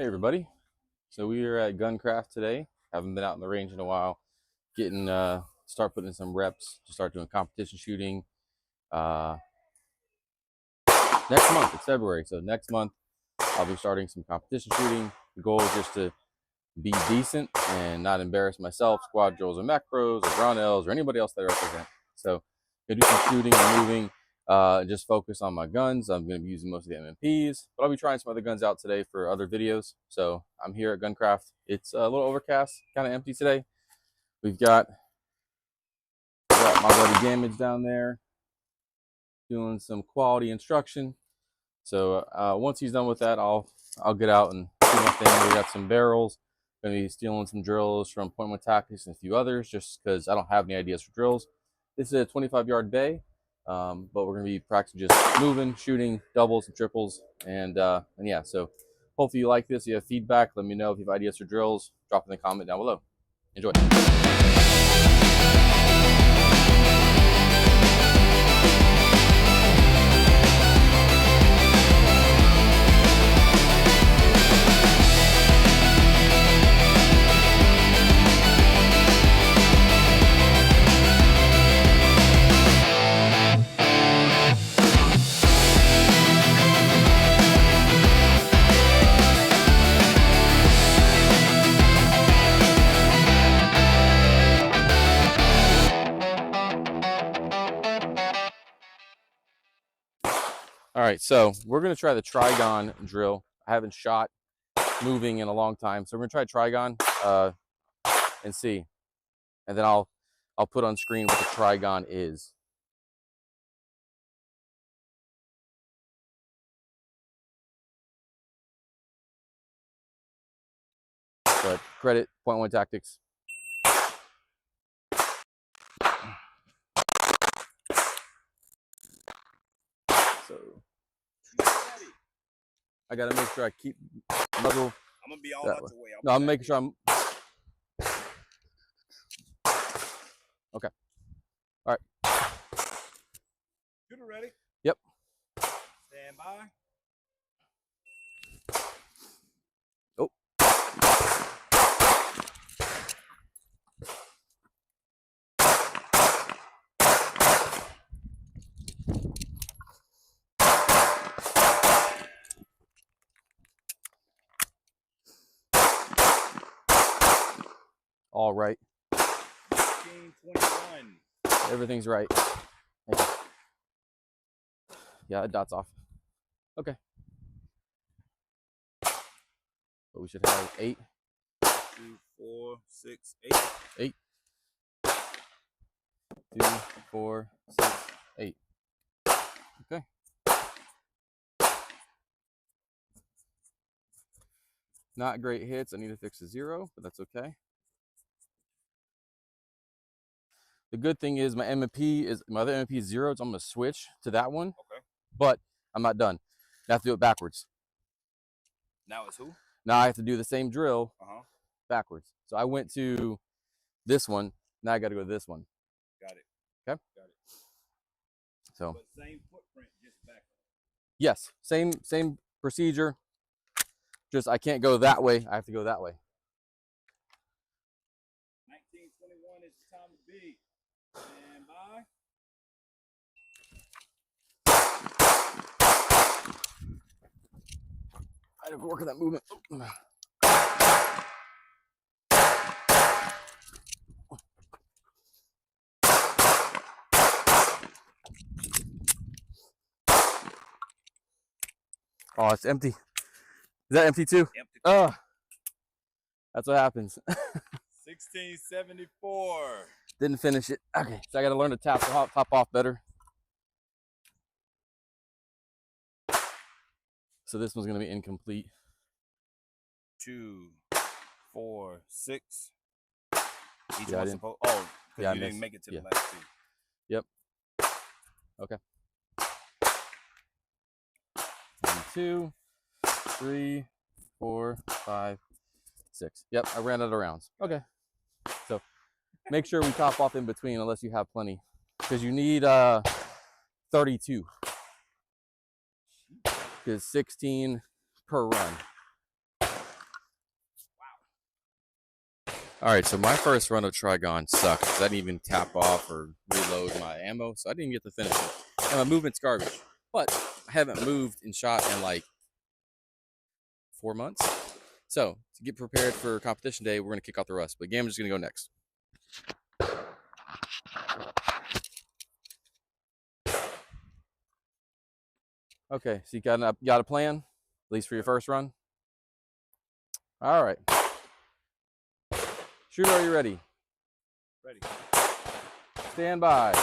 Hey everybody, so we are at Guncraft today. Haven't been out in the range in a while. Start putting in some reps to start doing competition shooting. Next month, it's February, so next month I'll be starting some competition shooting. The goal is just to be decent and not embarrass myself, squad drills or macros or Brownells or anybody else that I represent. So gonna do some shooting and moving, just focus on my guns. I'm gonna be using most of the MMPs, but I'll be trying some other guns out today for other videos. So I'm here at Guncraft. It's a little overcast, kind of empty today. We've got my buddy Damage down there doing some quality instruction. So once he's done with that, I'll get out and do my thing. We got some barrels. Gonna be stealing some drills from Point One Tactics and a few others, just because I don't have any ideas for drills. This is a 25-yard bay, but we're gonna be practicing just moving, shooting doubles and triples, and yeah. So hopefully you like this. If you have feedback, let me know. If you have ideas for drills, drop in the comment down below. Enjoy. All right, so we're gonna try the TRIGON drill. I haven't shot moving in a long time, so we're gonna try TRIGON and see, and then I'll put on screen what the TRIGON is. But credit Point One Tactics. So I gotta make sure I keep muzzle. I'm gonna be all out the way. No, I'm making sure I'm okay. All right. Shooter ready? Yep. Stand by. Oh. All right. 1521. Everything's right. Yeah, it dots off. Okay. But we should have 8. 2, 4, 6, 8. 8. 2, 4, 6, 8. Okay. Not great hits. I need to fix a 0, but that's okay. The good thing is my other MMP is 0, so I'm gonna switch to that one. Okay. But I'm not done. I have to do it backwards. Now it's who? Now I have to do the same drill backwards. So I went to this one. Now I got to go to this one. Got it. Okay. Got it. So. But same footprint, just backwards. Yes, same procedure. Just I can't go that way. I have to go that way. 1921 is the time to be. Stand by. I have to work on that movement. Oh, it's empty. Is that empty too? Empty. Oh, that's what happens. 1674. Didn't finish it. Okay, so I got to learn to top off better. So this one's gonna be incomplete. 2, 4, 6. Each Yeah, one's supposed. Oh, because you didn't make it to the last 2. Yep. Okay. 1, 2, 3, 4, 5, 6. Yep, I ran out of rounds. Okay. So make sure we top off in between unless you have plenty, because you need 32. Because 16 per run. All right, so my first run of Trigon sucked because I didn't even tap off or reload my ammo, so I didn't get to finish it. And my movement's garbage. But I haven't moved and shot in like 4 months. So to get prepared for competition day, we're gonna kick off the rust. But game is just gonna go next. Okay, so you got a plan, at least for your first run. All right. Shooter, are you ready? Ready. Stand by.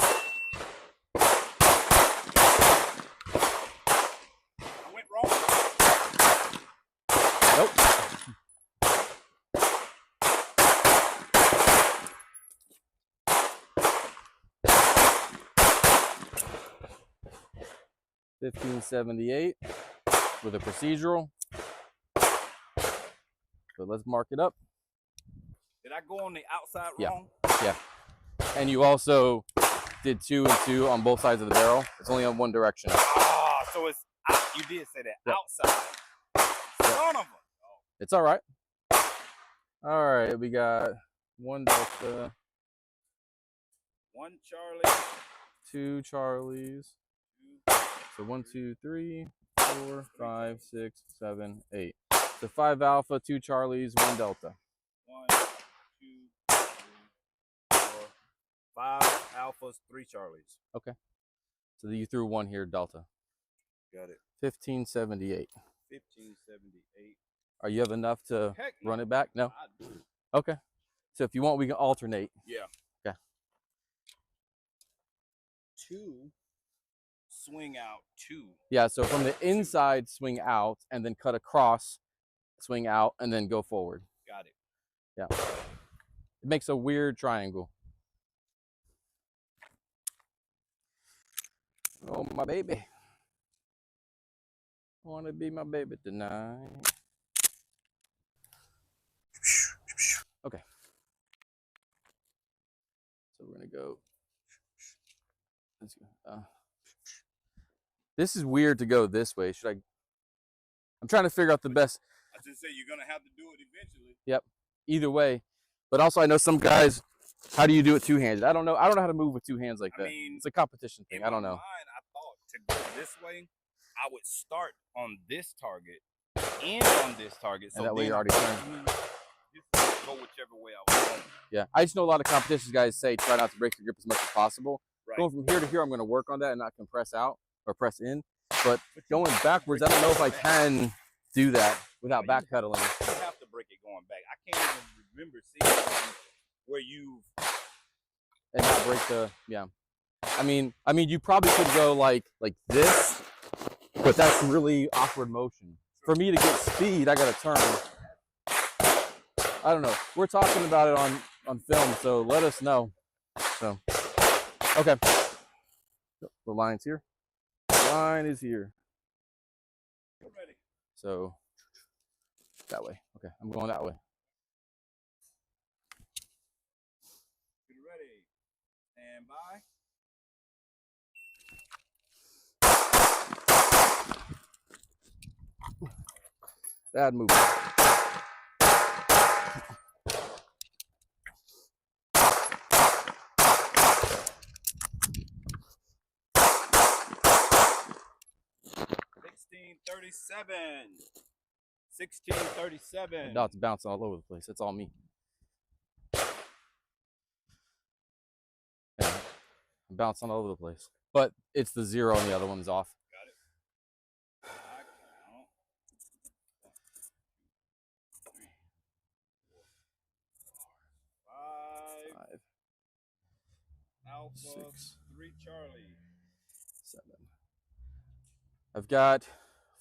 I went wrong. Nope. $15.78 with a procedural. So let's mark it up. Did I go on the outside Yeah. wrong? Yeah. And you also did 2 and 2 on both sides of the barrel. It's only on one direction. Ah, so it's out. You did say that. Yep. Outside. Son of a. Oh. It's all right. All right, we got 1 Delta, 1 Charlie. 2 Charlies. 2. So 1, 2, 3, 4, 5, 6, 7, 8. So 5 Alpha, 2 Charlies, 1 Delta. 1, 2, 3, 4, 5 alphas, 3 Charlies. Okay. So you threw 1 here, Delta. Got it. $15.78. 15.78. Are you have enough to Heck no. run it back? No. I do. Okay. So if you want, we can alternate. Yeah. Okay. 2. Swing out 2. Yeah. So from the inside, swing out, and then cut across, swing out, and then go forward. Got it. Yeah. It makes a weird triangle. Oh, my baby. Want to be my baby tonight. Okay. So we're going to go. Let's go. This is weird to go this way. Should I? I'm trying to figure out the best. I just say you're going to have to do it eventually. Yep. Either way. But also, I know some guys, how do you do it two-handed? I don't know. I don't know how to move with 2 hands like that. I mean, it's a competition thing. In I don't my know. mind, I thought to go this way, I would start on this target, end on this target. So And that way you're already turned. Just go whichever way I want. Yeah. I just know a lot of competitions guys say try not to break your grip as much as possible. Right. Going from here to here, I'm going to work on that and not compress out or press in. But going backwards, I don't know if I can do that without backpedaling. You have to break it going back. I can't even remember seeing one where you've And not break the, yeah. I mean, you probably could go like this, but that's really awkward motion. For me to get speed, I got to turn. I don't know. We're talking about it on film, so let us know. So, okay. The line's here. The line is here. ready. So, that way. Okay, I'm going that way. Get ready. Stand by. Bad move. $16.37. Dots bouncing all over the place. It's all me. Yeah, I'm bouncing all over the place. But it's the 0 and the other one's off. Got it. I count. 3, 4, 5. Alpha. 6. 3 Charlie. 7. I've got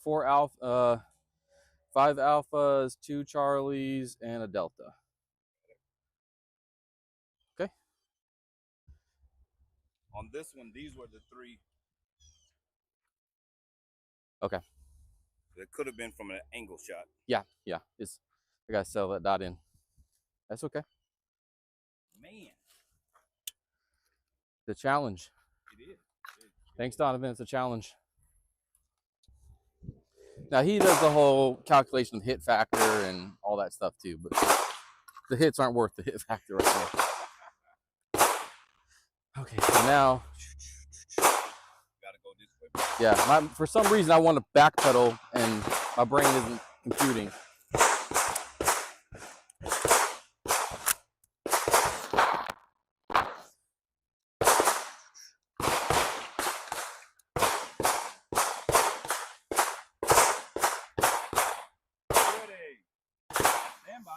4 alpha, 5 alphas, 2 Charlies, and a Delta. Okay. On this one, these were the 3. Okay. It could have been from an angle shot. Yeah. I gotta settle that dot in. That's okay. Man. The challenge. It is. Thanks, Donovan. It's a challenge. Now he does the whole calculation of hit factor and all that stuff too, but the hits aren't worth the hit factor right now. Okay, so now. Gotta go this way. Yeah, for some reason I want to backpedal and my brain isn't computing. Ready. Stand by.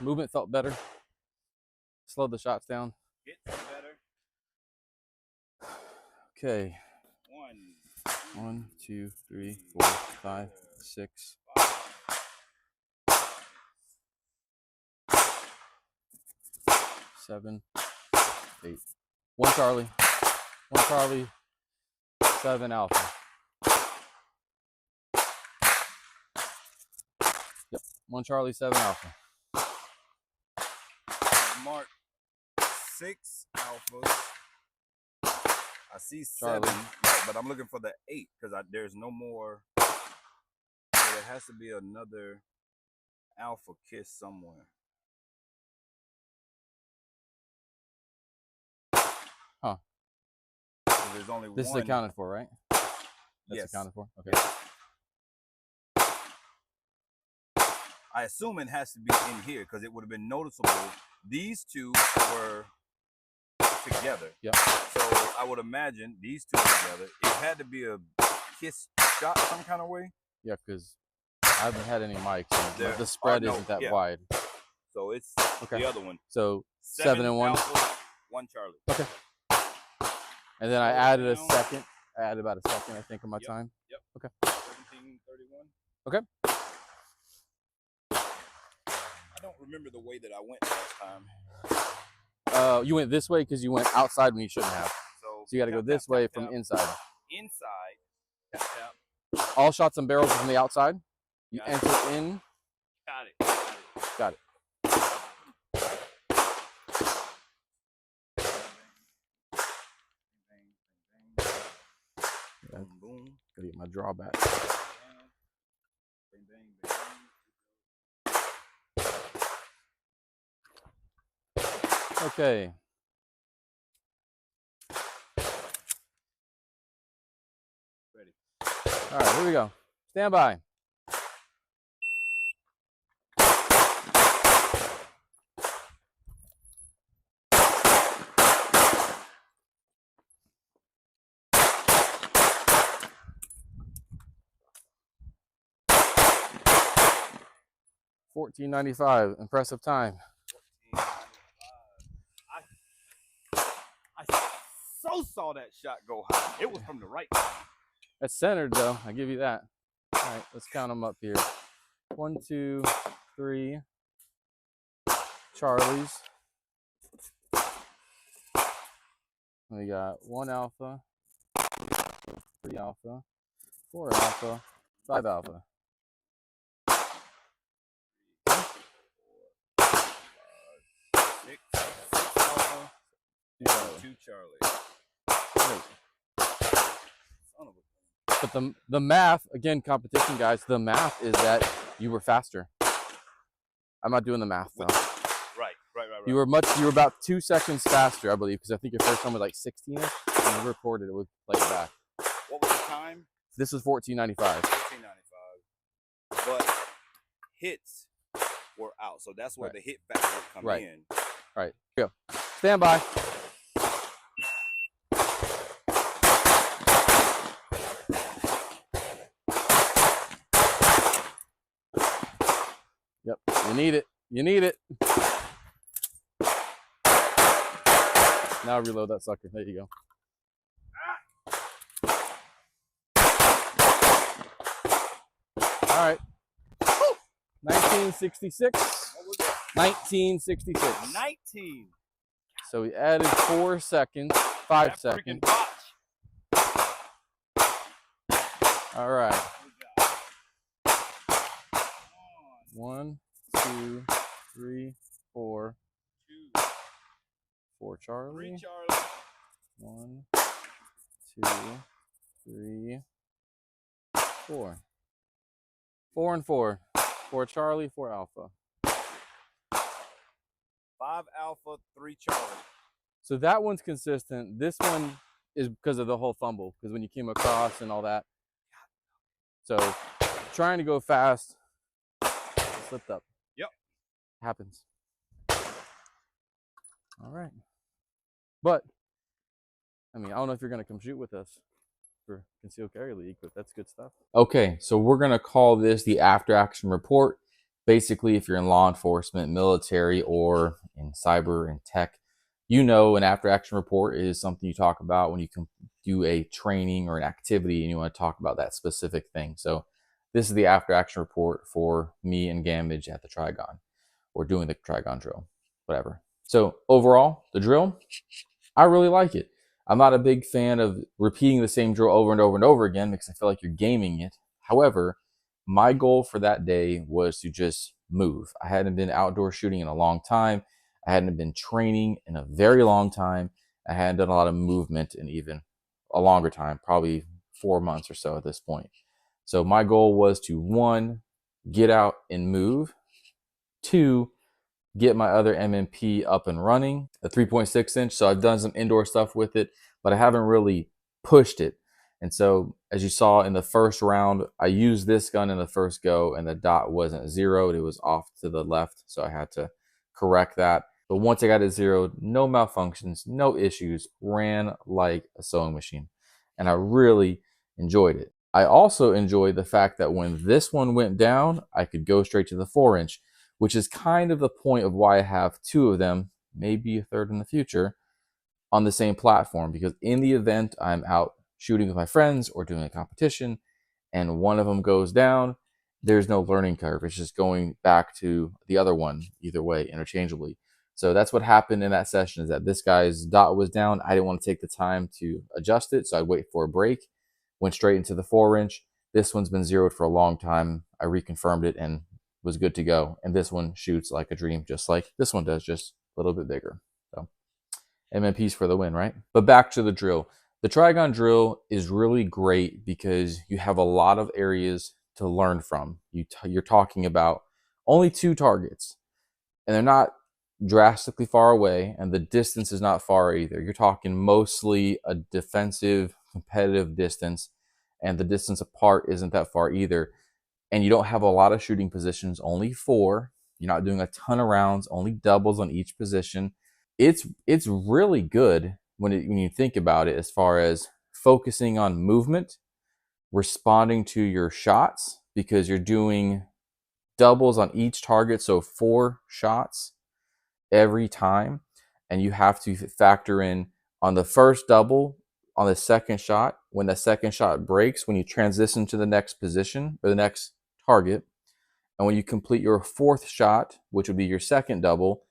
Movement felt better. Slowed the shots down. Hits better. Okay. 1, 2, 3, 4, 5, 6. 7, 8. 1 Charlie. 1 Charlie. 7 Alpha. Yep. 1 Charlie, 7 Alpha. Mark 6 alphas. I see 7, Charlie. right, but I'm looking for the 8 because there's no more. So there has to be another alpha kiss somewhere. Huh. So there's only This one. is accounted for, right? That's Yes. accounted for? Okay. Yes. I assume it has to be in here because it would have been noticeable. These two were together. Yeah. So I would imagine these two together. It had to be a kiss shot some kind of way. Yeah, because I haven't had any mics. And the spread isn't that wide. So it's Okay. the other one. So 7 and 1. Alpha, 1 Charlie. Okay. And then I added a second. I added about a second, I think, of my time. Yep. Okay. 17:31. Okay. I don't remember the way that I went last time. You went this way because you went outside when you shouldn't have. So you got to go this way from inside. Inside. Tap, tap. All shots and barrels from the outside. You Got enter it. in. Got it. Got it. Boom, boom. Gotta get my drawback. Bang, bang, bang. Okay. Ready. All right, here we go. Stand by. $14.95. Impressive time. I so saw that shot go high. It was from the right. That's centered though. I give you that. All right, let's count them up here. 1, 2, 3 Charlies. We got 1 alpha, 3 alpha, 4 alpha, 5 alpha. 6 alpha, 2 Charlie. Great. Son of a. But the math, again, competition guys, the math is that you were faster. I'm not doing the math though. Right. You were about 2 seconds faster, I believe, because I think your first one was like 16ish, and you recorded it. We'll play it back. What was the time? This was 14.95. 14.95. But hits were out, so that's where the hit factor would come in. All right, here we go. Stand by. Yep, you need it. You need it. Now reload that sucker. There you go. All right. 1966. What was it? 1966. 19. So we added 4 seconds. 5 That seconds. freaking All right. 1, 2, 3, 4. 4 Charlie. 3 Charlie. 1, 2, 3, 4. 4 and 4. 4 Charlie, 4 Alpha. 5 Alpha, 3 Charlie. So that one's consistent. This one is because of the whole fumble, because when you came across and all that. So trying to go fast, slipped up. Yep. Happens. All right. But, I mean, I don't know if you're going to come shoot with us for Concealed Carry League, but that's good stuff. Okay, so we're going to call this the after action report. Basically, if you're in law enforcement, military, or in cyber and tech, you know an after action report is something you talk about when you can do a training or an activity and you want to talk about that specific thing. So this is the after action report for me and Gamage at the Trigon, or doing the Trigon drill, whatever. So overall, the drill, I really like it. I'm not a big fan of repeating the same drill over and over and over again because I feel like you're gaming it. However, my goal for that day was to just move. I hadn't been outdoor shooting in a long time. I hadn't been training in a very long time. I hadn't done a lot of movement in even a longer time, probably 4 months or so at this point. So my goal was to, 1, get out and move. 2, get my other MMP up and running, a 3.6 inch. So I've done some indoor stuff with it, but I haven't really pushed it. And so as you saw in the first round, I used this gun in the first go and the dot wasn't zeroed. It was off to the left. So I had to correct that. But once I got it zeroed, no malfunctions, no issues, ran like a sewing machine. And I really enjoyed it. I also enjoyed the fact that when this one went down, I could go straight to the 4-inch, which is kind of the point of why I have 2 of them, maybe a third in the future, on the same platform. Because in the event I'm out shooting with my friends or doing a competition and one of them goes down, there's no learning curve. It's just going back to the other one, either way, interchangeably. So that's what happened in that session, is that this guy's dot was down. I didn't want to take the time to adjust it, so I'd wait for a break. Went straight into the 4-inch. This one's been zeroed for a long time. I reconfirmed it and was good to go. And this one shoots like a dream, just like this one does, just a little bit bigger. So MMPs for the win, right? But back to the drill. The Trigon drill is really great because you have a lot of areas to learn from. You're talking about only 2 targets, and they're not drastically far away, and the distance is not far either. You're talking mostly a defensive, competitive distance, and the distance apart isn't that far either. And you don't have a lot of shooting positions, only 4. You're not doing a ton of rounds, only doubles on each position. It's really good when you think about it, as far as focusing on movement, responding to your shots, because you're doing doubles on each target, so 4 shots every time, and you have to factor in on the first double, on the second shot, when the second shot breaks, when you transition to the next position or the next target, and when you complete your 4th shot, which would be your second double,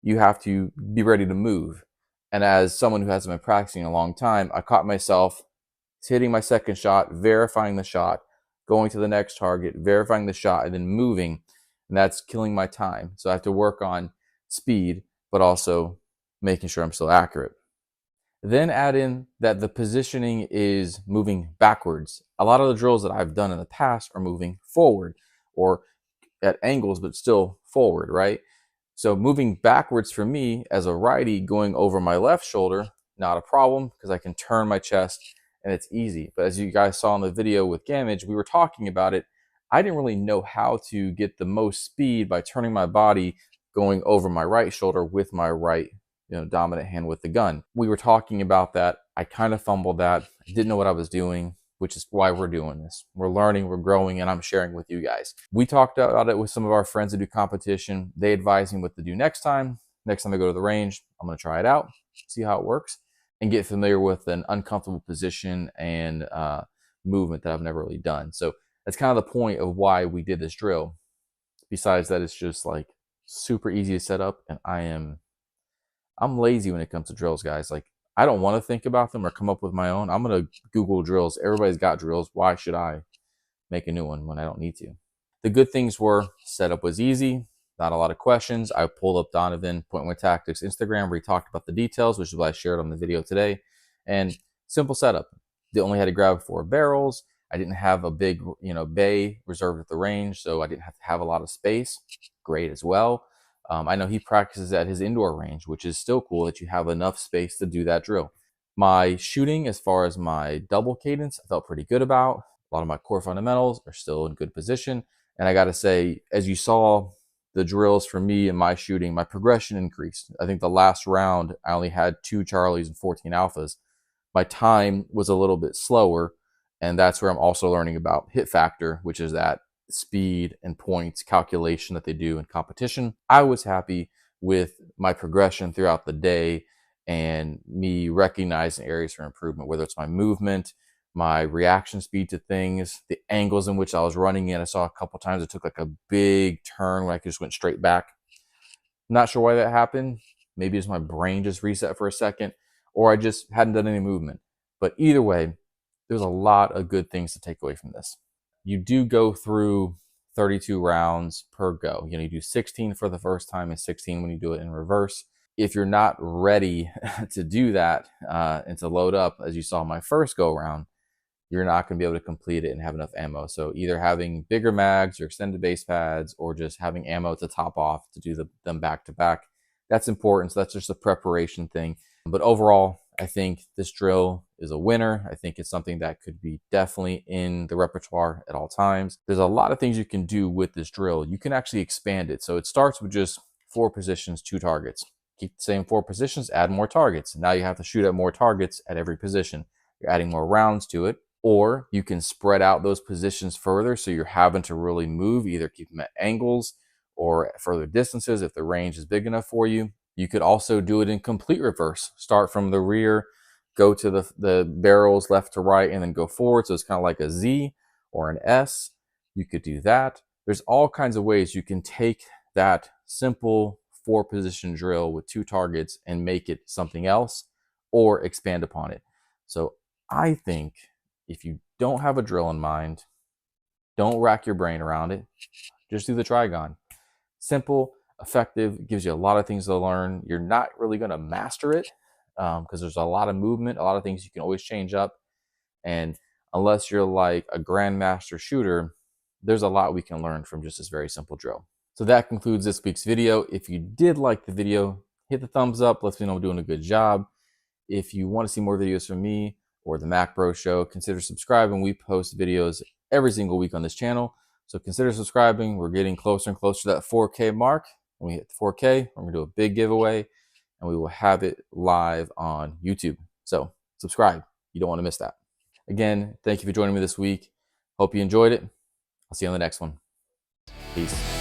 you have to be ready to move. And as someone who hasn't been practicing a long time, I caught myself hitting my second shot, verifying the shot, going to the next target, verifying the shot, and then moving. And that's killing my time. So I have to work on speed, but also making sure I'm still accurate. Then add in that the positioning is moving backwards. A lot of the drills that I've done in the past are moving forward, or at angles, but still forward, right? So moving backwards for me as a righty, going over my left shoulder, not a problem, because I can turn my chest and it's easy. But as you guys saw in the video with Gamage, we were talking about it. I didn't really know how to get the most speed by turning my body going over my right shoulder with my right, dominant hand with the gun. We were talking about that. I kind of fumbled that. I didn't know what I was doing, which is why we're doing this. We're learning, we're growing, and I'm sharing with you guys. We talked about it with some of our friends that do competition. They advised me what to do next time. Next time I go to the range, I'm gonna try it out, see how it works, and get familiar with an uncomfortable position and movement that I've never really done. So that's kind of the point of why we did this drill. Besides that, it's just like super easy to set up, and I'm lazy when it comes to drills, guys. Like, I don't want to think about them or come up with my own. I'm going to Google drills. Everybody's got drills. Why should I make a new one when I don't need to? The good things were setup was easy, not a lot of questions. I pulled up Donovan Point One Tactics Instagram where he talked about the details, which is what I shared on the video today. And simple setup. They only had to grab 4 barrels. I didn't have a big, bay reserved at the range, so I didn't have to have a lot of space. Great as well. I know he practices at his indoor range, which is still cool that you have enough space to do that drill. My shooting, as far as my double cadence, I felt pretty good about. A lot of my core fundamentals are still in good position. And I got to say, as you saw the drills for me and my shooting, my progression increased. I think the last round, I only had 2 Charlies and 14 Alphas. My time was a little bit slower. And that's where I'm also learning about hit factor, which is that speed and points calculation that they do in competition. I was happy with my progression throughout the day and me recognizing areas for improvement, whether it's my movement, my reaction speed to things, the angles in which I was running in. I saw a couple times it took like a big turn where I just went straight back. Not sure why that happened. Maybe it's my brain just reset for a second, or I just hadn't done any movement. But either way, there's a lot of good things to take away from this. You do go through 32 rounds per go. You do 16 for the first time and 16 when you do it in reverse. If you're not ready to do that and to load up, as you saw my first go round, you're not going to be able to complete it and have enough ammo. So either having bigger mags or extended base pads or just having ammo to top off to do them back to back. That's important. So that's just a preparation thing. But overall, I think this drill is a winner. I think it's something that could be definitely in the repertoire at all times. There's a lot of things you can do with this drill. You can actually expand it. So it starts with just 4 positions, 2 targets. Keep the same 4 positions, add more targets. Now you have to shoot at more targets at every position. You're adding more rounds to it. Or you can spread out those positions further, so you're having to really move, either keep them at angles or at further distances if the range is big enough for you. You could also do it in complete reverse. Start from the rear, go to the barrels left to right, and then go forward. So it's kind of like a Z or an S. You could do that. There's all kinds of ways you can take that simple 4-position drill with 2 targets and make it something else or expand upon it. So I think if you don't have a drill in mind, don't rack your brain around it. Just do the TRIGON. Simple, effective, gives you a lot of things to learn. You're not really going to master it because there's a lot of movement, a lot of things you can always change up. And unless you're like a grandmaster shooter, there's a lot we can learn from just this very simple drill. So that concludes this week's video. If you did like the video, hit the thumbs up. Lets me know I'm doing a good job. If you want to see more videos from me or the Mac Bro Show, consider subscribing. We post videos every single week on this channel. So consider subscribing. We're getting closer and closer to that 4K mark. When we hit 4K, we're going to do a big giveaway, and we will have it live on YouTube. So subscribe. You don't want to miss that. Again, thank you for joining me this week. Hope you enjoyed it. I'll see you on the next one. Peace.